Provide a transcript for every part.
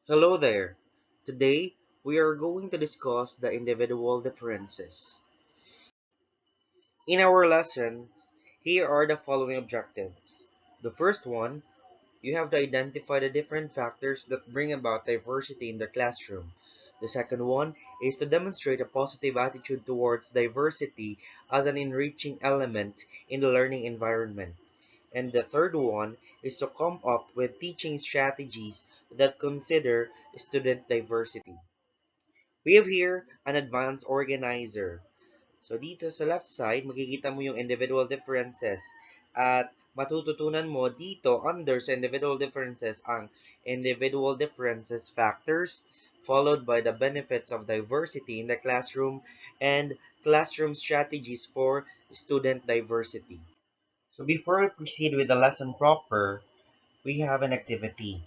Hello there. Today, we are going to discuss the individual differences. In our lessons, here are the following objectives. The first one, you have to identify the different factors that bring about diversity in the classroom. The second one is to demonstrate a positive attitude towards diversity as an enriching element in the learning environment. And the third one is to come up with teaching strategies that consider student diversity. We have here an advanced organizer. So dito sa left side, makikita mo yung individual differences. At matututunan mo dito under sa individual differences ang individual differences factors followed by the benefits of diversity in the classroom and classroom strategies for student diversity. So before we proceed with the lesson proper, we have an activity.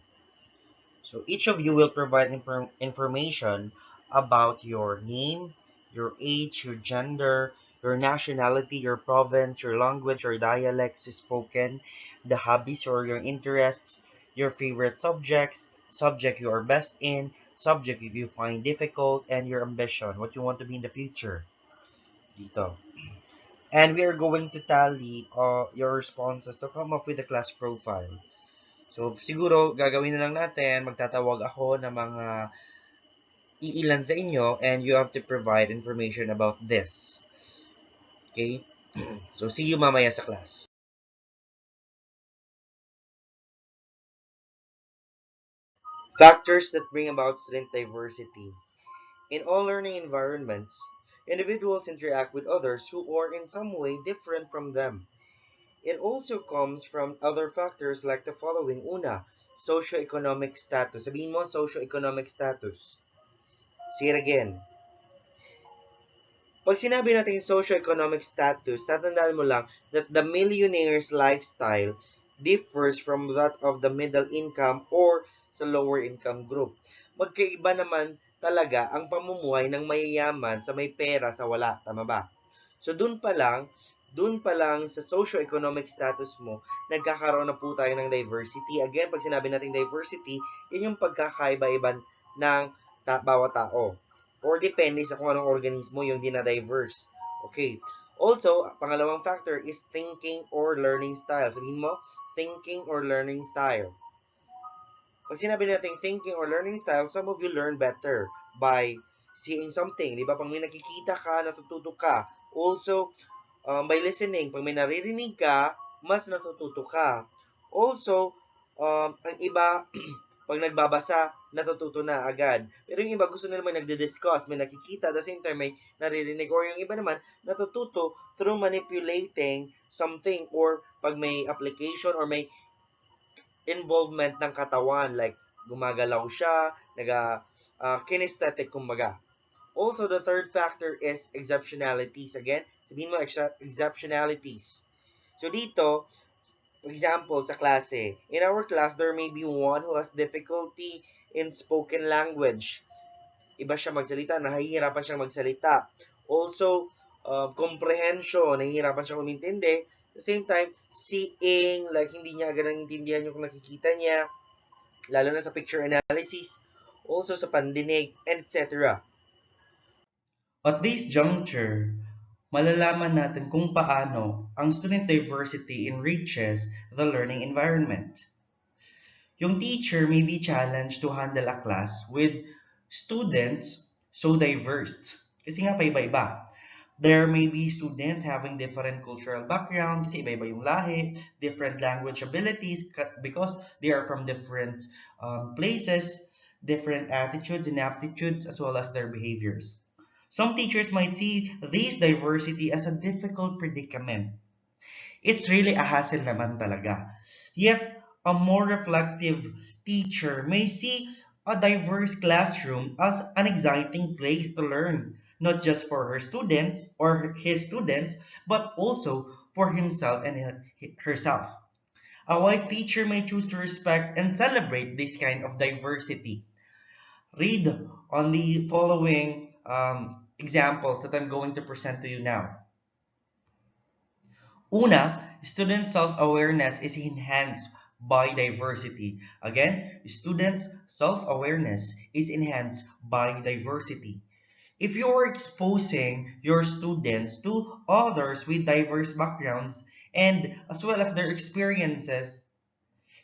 So each of you will provide information about your name, your age, your gender, your nationality, your province, your language or dialects spoken, the hobbies or your interests, your favorite subjects, subject you are best in, subject you find difficult, and your ambition, what you want to be in the future. Dito. And we are going to tally your responses to come up with a class profile. So, siguro, gagawin na lang natin, magtatawag ako ng mga iilan sa inyo and you have to provide information about this. Okay? So, see you mamaya sa class. Factors that bring about student diversity. In all learning environments, individuals interact with others who are in some way different from them. It also comes from other factors like the following. Una, socioeconomic status. Sabihin mo, socioeconomic status. Say it again. Pag sinabi natin socio-economic status, tatandaan mo lang that the millionaire's lifestyle differs from that of the middle income or sa lower income group. Magkaiba naman talaga ang pamumuhay ng mayayaman sa may pera sa wala. Tama ba? So, dun pa lang sa socio-economic status mo, nagkakaroon na po tayo ng diversity. Again, pag sinabi natin diversity, yun yung pagkakaiba-iba ng bawat tao or depende sa kung anong organismo yung dinadiverse. Okay. Also, pangalawang factor is thinking or learning style. Sabihin mo, thinking or learning style. Pag sinabi natin thinking or learning style, some of you learn better by seeing something. Di ba? Pag may nakikita ka, natututo ka. Also, by listening, pag may naririnig ka, mas natututo ka. Also, ang iba, pag nagbabasa, natututo na agad. Pero yung iba gusto na naman nagdi-discuss, may nakikita, at the same time may naririnig. Or yung iba naman, natututo through manipulating something or pag may application or may involvement ng katawan, like gumagalaw siya, kinesthetic kumbaga. Also, the third factor is exceptionalities. Again, sabihin mo exceptionalities. So dito, for example, sa klase, in our class, there may be one who has difficulty in spoken language. Iba siya magsalita, nahihirapan siyang magsalita. Also, comprehension, nahihirapan siyang umintindi. At the same time, seeing, like hindi niya agad naiintindihan yung nakikita niya, lalo na sa picture analysis, also sa pandinig, etc. At this juncture, malalaman natin kung paano ang student diversity enriches the learning environment. Yung teacher may be challenged to handle a class with students so diverse. Kasi nga pa-iba-iba. There may be students having different cultural background kasi iba-iba yung lahi, different language abilities because they are from different places, different attitudes and aptitudes as well as their behaviors. Some teachers might see this diversity as a difficult predicament. It's really a hassle naman talaga. Yet, a more reflective teacher may see a diverse classroom as an exciting place to learn, not just for her students or his students, but also for himself and herself. A wise teacher may choose to respect and celebrate this kind of diversity. Read on the following examples that I'm going to present to you now. Una, student self-awareness is enhanced by diversity. Again, students' self-awareness is enhanced by diversity. If you're exposing your students to others with diverse backgrounds and as well as their experiences,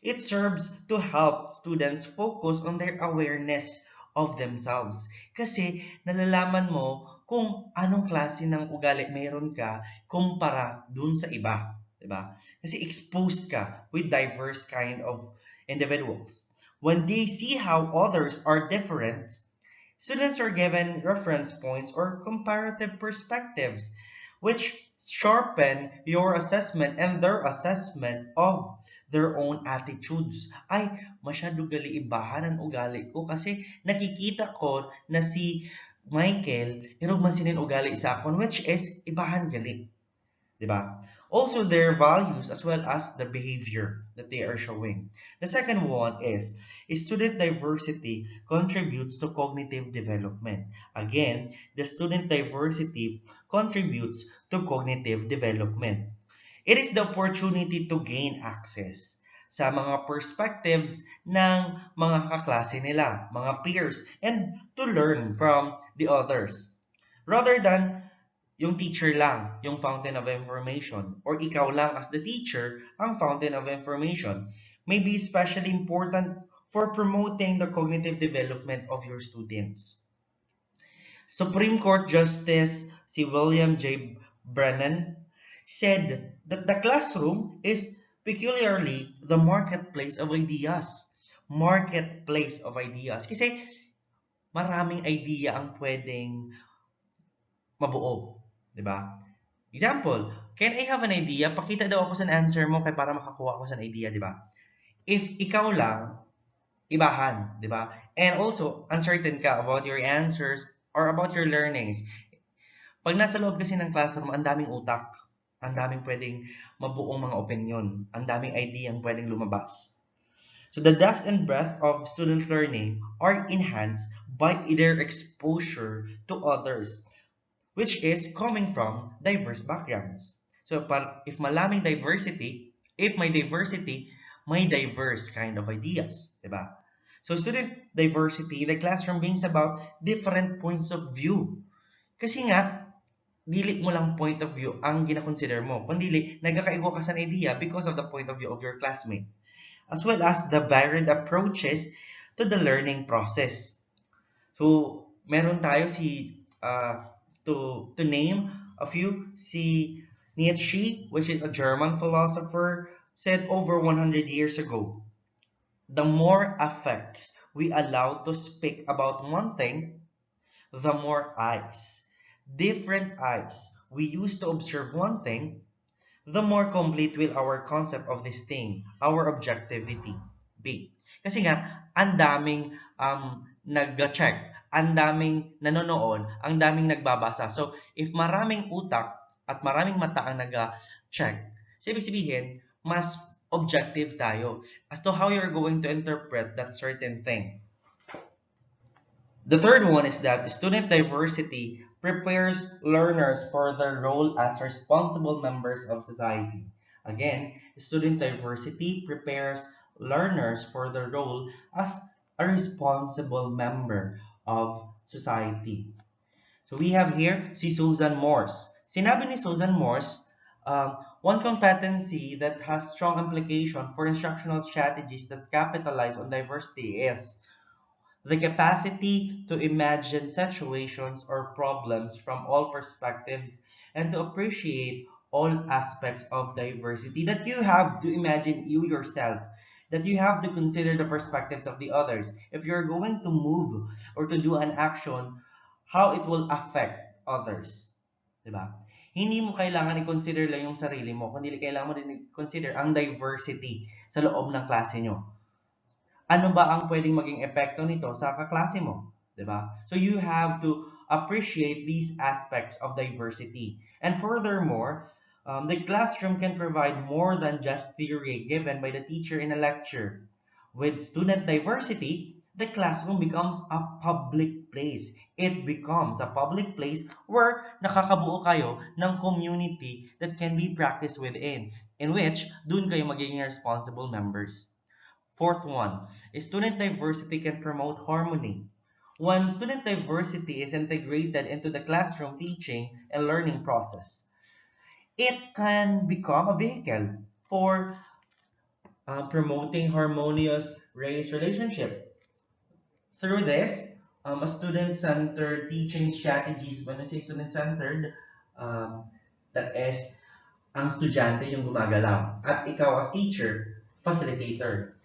it serves to help students focus on their awareness of themselves. Kasi nalalaman mo kung anong klase ng ugali meron ka kumpara dun sa iba. Diba? Kasi exposed ka with diverse kind of individuals. When they see how others are different, students are given reference points or comparative perspectives, which sharpen your assessment and their assessment of their own attitudes. Ay, masyado gali ibahan ang ugali ko kasi nakikita ko na si Michael, irog man sinin ugali sa akon, which is ibahan gali. Diba? Also their values as well as the behavior that they are showing. The second one is student diversity contributes to cognitive development. Again, the student diversity contributes to cognitive development. It is the opportunity to gain access sa mga perspectives ng mga kaklase nila, mga peers, and to learn from the others. Rather than yung teacher lang, yung fountain of information, or ikaw lang as the teacher, ang fountain of information, may be especially important for promoting the cognitive development of your students. Supreme Court Justice si William J. Brennan said that the classroom is peculiarly the marketplace of ideas. Marketplace of ideas. Kasi maraming idea ang pwedeng mabuo. Diba? Example, can I have an idea? Pakita daw ako sa answer mo kay para makakuha ako sa idea, diba? If ikaw lang, ibahan, diba? And also, uncertain ka about your answers or about your learnings. Pag nasa loob kasi ng classroom, ang daming utak. Ang daming pwedeng mabuong mga opinion. Ang daming idea ang pwedeng lumabas. So the depth and breadth of student learning are enhanced by their exposure to others, which is coming from diverse backgrounds. So if malaming diversity, if may diversity, may diverse kind of ideas, diba? So student diversity, the classroom brings about different points of view. Kasi nga, dili mo lang point of view ang gina-consider mo, kundi nagkakaigo ka sa idea because of the point of view of your classmate, as well as the varied approaches to the learning process. So, meron tayo to name a few, si Nietzsche, which is a German philosopher, said over 100 years ago, the more affects we allow to speak about one thing, the more eyes, different eyes we use to observe one thing, the more complete will our concept of this thing, our objectivity, be. Kasi nga, ang daming nag-check, ang daming nanonood, ang daming nagbabasa. So, if maraming utak at maraming mata ang nag-check, ibig sabihin, mas objective tayo as to how you're going to interpret that certain thing. The third one is that student diversity prepares learners for their role as responsible members of society. Again, student diversity prepares learners for their role as a responsible member of society. So we have here si Susan Morse. Sinabi ni Susan Morse, one competency that has strong implication for instructional strategies that capitalize on diversity is the capacity to imagine situations or problems from all perspectives and to appreciate all aspects of diversity. That you have to imagine you yourself, that you have to consider the perspectives of the others. If you're going to move or to do an action, how it will affect others. Diba? Hindi mo kailangan i-consider lang yung sarili mo, kundi kailangan mo din i-consider ang diversity sa loob ng klase nyo. Ano ba ang pwedeng maging epekto nito sa kaklase mo? Diba? So you have to appreciate these aspects of diversity. And furthermore, the classroom can provide more than just theory given by the teacher in a lecture. With student diversity, the classroom becomes a public place. It becomes a public place where nakakabuo kayo ng community that can be practiced within, in which dun kayo magiging responsible members. Fourth one, student diversity can promote harmony. When student diversity is integrated into the classroom teaching and learning process, it can become a vehicle for promoting harmonious race relationship. Through this, a student-centered teaching strategies, when I say student-centered, um, that is, ang estudyante yung gumagalaw at ikaw as teacher, facilitator.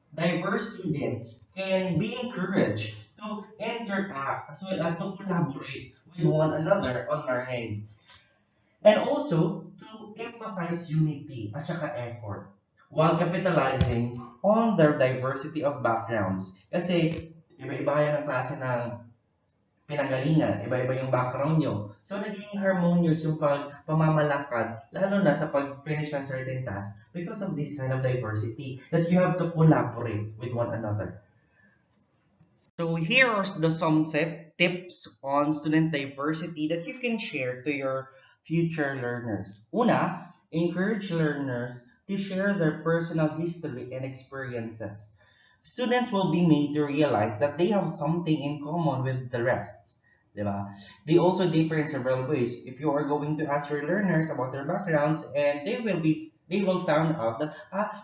Diverse students can be encouraged to interact as well as to collaborate with one another on learning. And also to emphasize unity at saka effort while capitalizing on their diversity of backgrounds. Kasi iba-iba yan ang klase ng pinanggalingan, iba-iba yung background nyo. So, naging harmonious yung pamamalakad, lalo na sa pag-finish ng certain task because of this kind of diversity that you have to collaborate with one another. So, here are some tips on student diversity that you can share to your future learners. Una, encourage learners to share their personal history and experiences. Students will be made to realize that they have something in common with the rest. Diba? They also differ in several ways. If you are going to ask your learners about their backgrounds, and they will find out that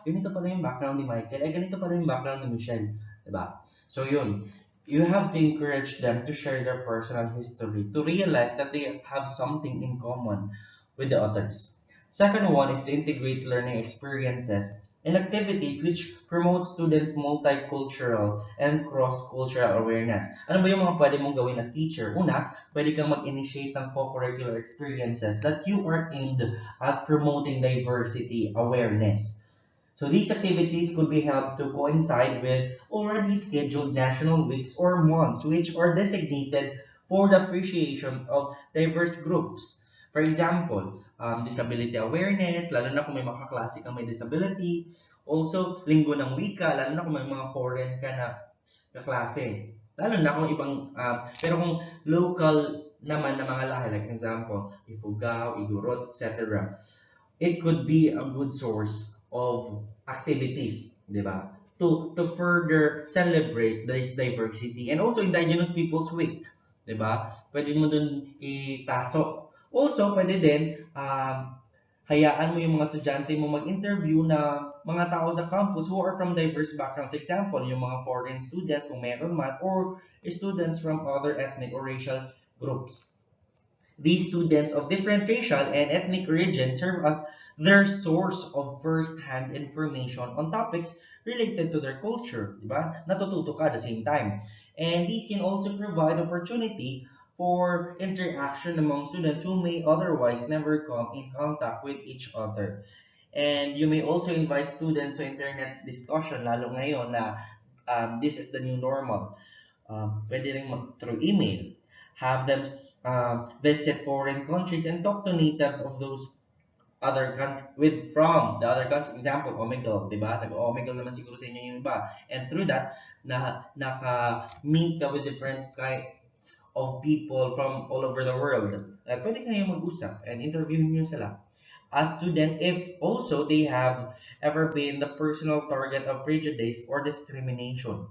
ganito pala yung background ni Michael, ganito pala yung background ni Michelle, diba? So yun, you have to encourage them to share their personal history to realize that they have something in common with the others. Second one is to integrate learning experiences and activities which promote students' multicultural and cross-cultural awareness. Ano ba yung mga pwede mong gawin as teacher? Una, pwede kang mag-initiate ng co-curricular experiences that you are aimed at promoting diversity awareness. So these activities could be held to coincide with already scheduled national weeks or months which are designated for the appreciation of diverse groups. For example, disability awareness, lalo na kung may mga kaklase kang may disability. Also, linggo ng wika, lalo na kung may mga foreign ka na kaklase. Lalo na kung ibang, pero kung local naman na mga lahi, like example, Ifugao, Igorot, etc. It could be a good source of activities, di ba? To further celebrate this diversity and also Indigenous Peoples Week, di ba? Pwede mo dun ipasok. Also, pwede din, hayaan mo yung mga estudyante mo mag-interview na mga tao sa campus who are from diverse backgrounds. Example, yung mga foreign students kung meron man, or students from other ethnic or racial groups. These students of different racial and ethnic origins serve as their source of first-hand information on topics related to their culture, di ba? Natututo ka at the same time. And these can also provide opportunity for interaction among students who may otherwise never come in contact with each other. And you may also invite students to internet discussion, lalo ngayon na this is the new normal. Pwede rin through email. Have them visit foreign countries and talk to natives of those other country from the other countries. Example, Omegle, di ba? Nag-Omegle naman siguro sa inyo yung iba. And through that, naka-meet ka with different kinds of people from all over the world. Pwede kayo mag-usap and interview nyo sila. As students, if also they have ever been the personal target of prejudice or discrimination,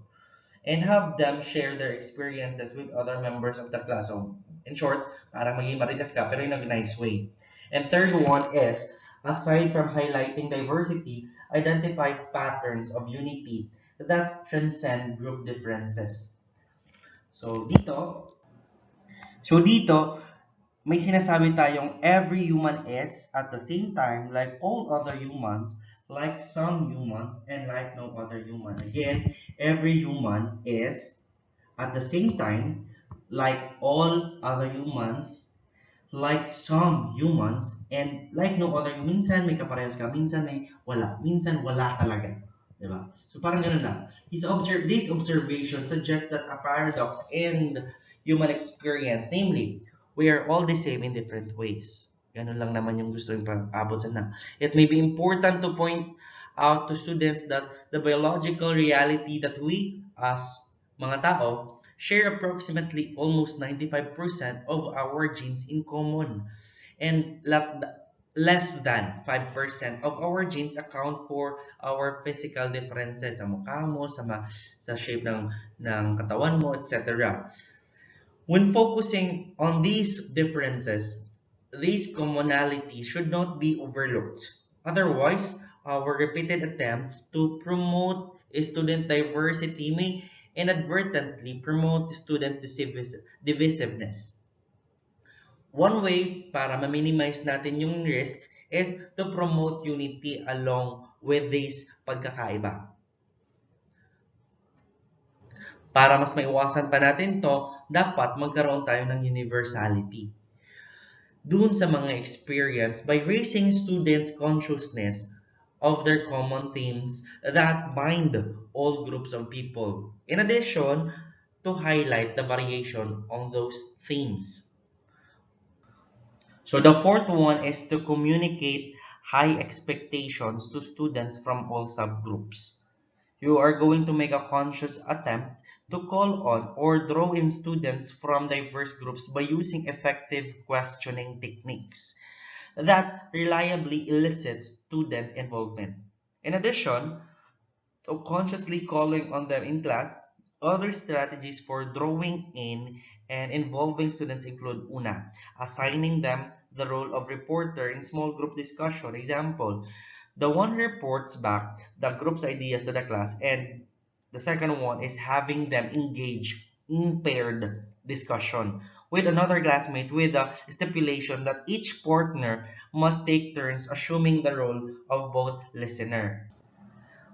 and have them share their experiences with other members of the class. So, in short, parang maging maritas ka, pero in a nice way. And third one is, aside from highlighting diversity, identify patterns of unity that transcend group differences. So, dito, may sinasabi tayong every human is, at the same time, like all other humans, like some humans, and like no other human. Again, every human is, at the same time, like all other humans, like some humans, and like no other. Minsan may kaparehas ka, minsan may wala. Minsan wala talaga. Diba? So parang ganun lang. This observation suggests that a paradox in human experience, namely, we are all the same in different ways. Ganun lang naman yung gusto yung pang-abot sa na. It may be important to point out to students that the biological reality that we, as mga tao, share approximately almost 95% of our genes in common. And less than 5% of our genes account for our physical differences sa mukha mo, sa shape ng katawan mo, etc. When focusing on these differences, these commonalities should not be overlooked. Otherwise, our repeated attempts to promote student diversity may inadvertently promote student divisiveness. One way para ma-minimize natin yung risk is to promote unity along with these pagkakaiba. Para mas maiwasan pa natin to, dapat magkaroon tayo ng universality dun sa mga experience by raising students' consciousness of their common themes that bind all groups of people. In addition, to highlight the variation on those themes. So the fourth one is to communicate high expectations to students from all subgroups. You are going to make a conscious attempt to call on or draw in students from diverse groups by using effective questioning techniques that reliably elicit student involvement. In addition, to consciously calling on them in class, other strategies for drawing in and involving students include una, assigning them the role of reporter in small group discussion. Example, the one reports back the group's ideas to the class, and the second one is having them engage in paired discussion with another classmate with the stipulation that each partner must take turns assuming the role of both listener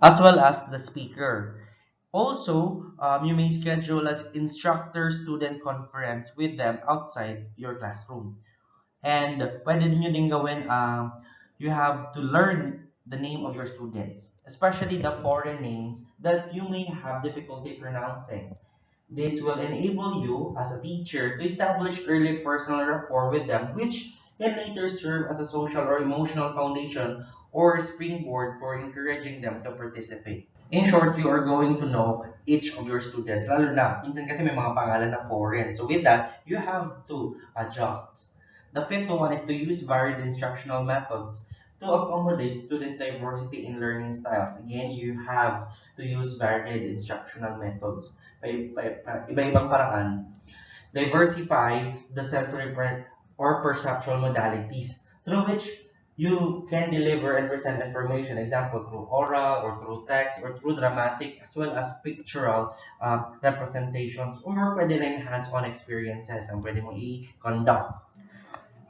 as well as the speaker. Also, you may schedule as instructor-student conference with them outside your classroom. And pwede nyo din gawin, you have to learn the name of your students, especially the foreign names that you may have difficulty pronouncing. This will enable you as a teacher to establish early personal rapport with them, which can later serve as a social or emotional foundation or springboard for encouraging them to participate. In short, you are going to know each of your students. Lalo na, minsan kasi may mga pangalan na foreign. So with that, you have to adjust. The fifth one is to use varied instructional methods to accommodate student diversity in learning styles. Again, you have to use varied instructional methods. Iba-ibang paraan. Diversify the sensory or perceptual modalities through which you can deliver and present information. Example, through oral or through text or through dramatic as well as pictorial representations or pwede rin hands-on experiences ang pwede mo i-conduct.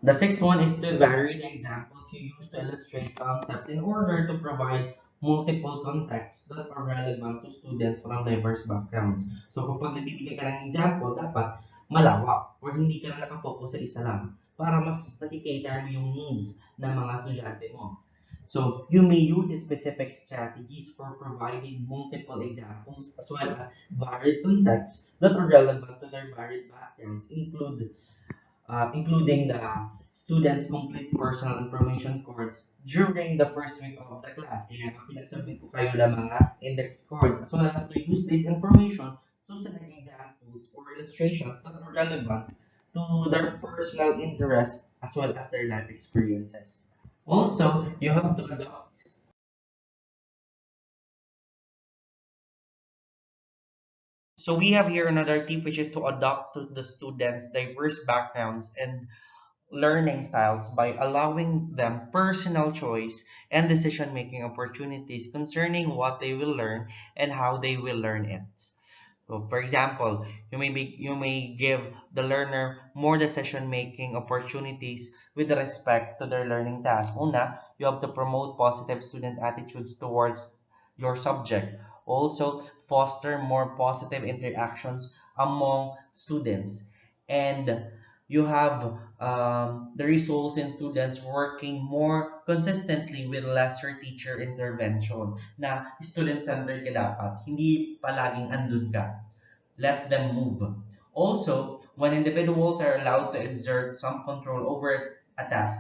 The sixth one is to vary the examples you use to illustrate concepts in order to provide multiple contexts that are relevant to students from diverse backgrounds. So kapag nagbibigay ka ng example, dapat malawak or hindi ka na nakafocus sa isa lang para mas nakikater mo yung needs ng mga estudyante mo. So you may use specific strategies for providing multiple examples as well as varied contexts that are relevant to their varied backgrounds, including the students' complete personal information cards during the first week of the class. Kaya pinagsabit ko kayo ng mga index cards as well as to use this information to select examples or illustrations that are relevant to their personal interests as well as their life experiences. Also, you have to adopt. So we have here another tip, which is to adapt to the students' diverse backgrounds and learning styles by allowing them personal choice and decision-making opportunities concerning what they will learn and how they will learn it. So, for example, you may give the learner more decision-making opportunities with respect to their learning task. Una, you have to promote positive student attitudes towards your subject. Also, foster more positive interactions among students. And you have the results in students working more consistently with lesser teacher intervention na student-centered ka dapat. Hindi palaging andun ka. Let them move. Also, when individuals are allowed to exert some control over a task,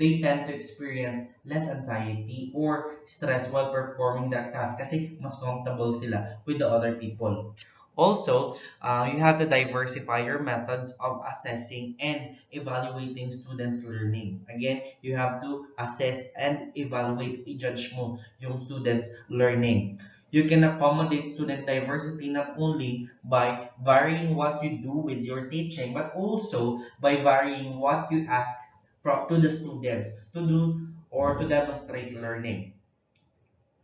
they tend to experience less anxiety or stress while performing that task kasi mas comfortable sila with the other people. Also, you have to diversify your methods of assessing and evaluating students' learning. Again, you have to assess and evaluate, i-judge mo yung students' learning. You can accommodate student diversity not only by varying what you do with your teaching, but also by varying what you ask to the students to do or to demonstrate learning.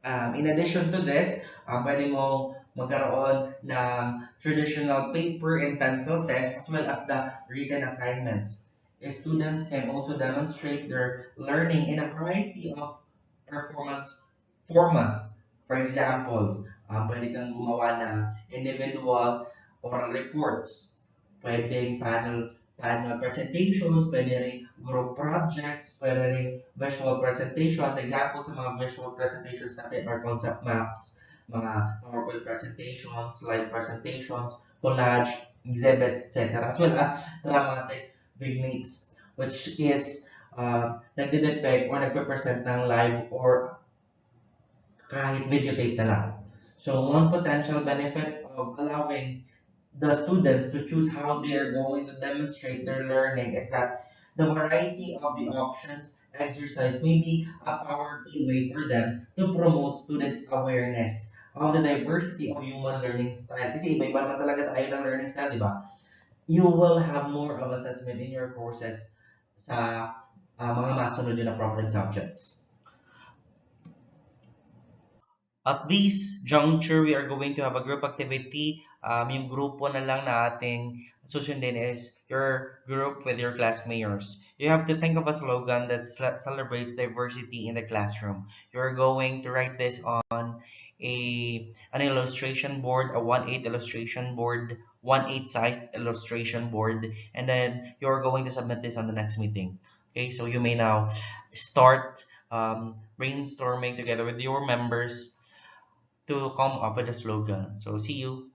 In addition to this, pwede mo magkaroon ng traditional paper and pencil test as well as the written assignments. Students can also demonstrate their learning in a variety of performance formats. For example, pwede kang gumawa ng individual oral reports, pwedeng panel presentations, pwede rin group projects, pwede rin visual presentations. Examples sa mga visual presentations natin are concept maps, mga PowerPoint presentations, slide presentations, collage, exhibit, etc. As well as dramatic vignettes, which is nagde-depict or nagpe-present ng live or kahit videotape na lang. So one potential benefit of allowing the students to choose how they are going to demonstrate their learning is that the variety of the options exercised may be a powerful way for them to promote student awareness of the diversity of human learning style. Kasi iba-iba naman talaga tayo ng learning style, di ba? You will have more of assessment in your courses sa mga masunod yun na Prof.Ed subjects. At this juncture, we are going to have a group activity. Yung grupo na lang na ating susundin is your group with your classmates. You have to think of a slogan that celebrates diversity in the classroom. You're going to write this on an illustration board, a 1/8 illustration board, 1/8 sized illustration board, and then you're going to submit this on the next meeting. Okay, so you may now start brainstorming together with your members to come up with a slogan. So see you.